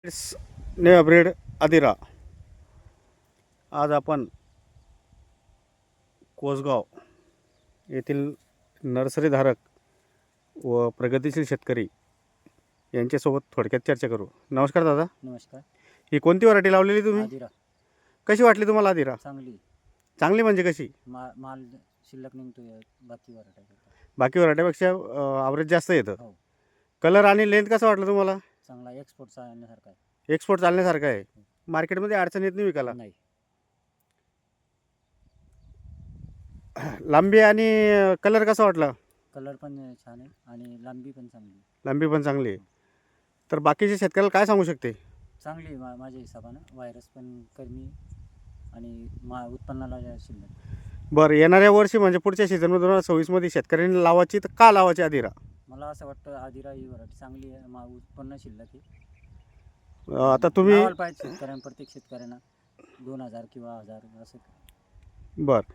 It's new breed Adira. आज आपण कोसगाव येथील नर्सरीधारक व प्रगतिशील शेतकरी यांच्यासोबत थोडक्यात चर्चा करू. नमस्कार दादा. नमस्कार. ही कोणती व्हरायटी लावलेली तुम्ही? आदिरा कशी वाटली तुम्हाला आदिरा? चांगली. चांगली म्हणजे कशी? माल शिल्लक निघतोय बाकी वराठा. बाकी व्हरायटीपेक्षा ॲव्हरेज जास्त येतं. हो, कलर आणि लेंथ कसं वाटलं तुम्हाला? चांगला एक्सपोर्टचा आणण्यासारखा आहे. एक्सपोर्ट चालण्यासारखं आहे. मार्केटमध्ये अडचण येत नाही विकायला? नाही. लांबी आणि कलर कसा वाटला? कलर पण छान आहे आणि लांबी पण चांगली. लांबी पण चांगली आहे. तर बाकीच्या शेतकऱ्याला काय सांगू शकते? चांगली आहे माझ्या हिशोबानं. व्हायरस पण कमी आणि उत्पन्नाला शिल्लक. बरं, येणाऱ्या वर्षी म्हणजे पुढच्या सीझनमध्ये 2026मध्ये शेतकऱ्यांनी लावायची तर का लावायची आदिरा? मला असं वाटतं आदिरा ही व्हरायटी चांगली आहे. उत्पन्न शिल्लक आहे. आता तुम्ही लावायला पाहिजे शेतकऱ्यांना, प्रत्येक शेतकऱ्यांना 2000 किंवा 1000 असं. बरं,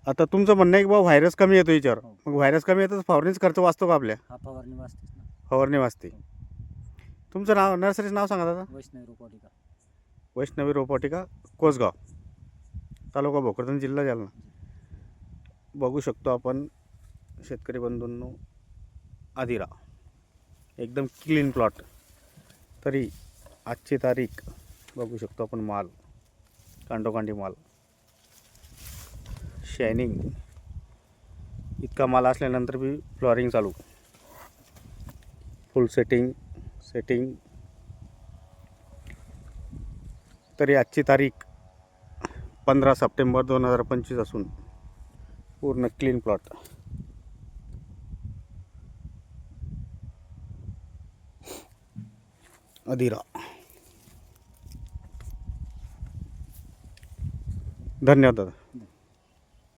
आता तुमचं म्हणणं आहे की बाबा व्हायरस कमी येतो याच्यावर. हो. मग व्हायरस कमी येतं तर फवारणीचा खर्च वाचतो का आपल्या? हा फवारणी वाचतेच ना. फवारणी वाचते. हो. तुमचं नाव, नर्सरीचं नाव सांगा दादा. वैष्णवी रोपवाटिका. वैष्णवी रोपवाटिका, कोसगाव, तालुका भोकरदन, जिल्हा जालना. बघू शकतो आपण शेतकरी बंधूंनो, आदिरा एकदम क्लीन प्लॉट. तरी आजची तारीख बघू शकतो आपण. माल कांडोकांडी माल, शायनिंग इतका माल असल्यानंतर बी फ्लॉरिंग चालू, फुल सेटिंग. तरी आजची तारीख 15 सप्टेंबर 2025 असून पूर्ण क्लीन प्लॉट. आदिरा. धन्यवाद दादा.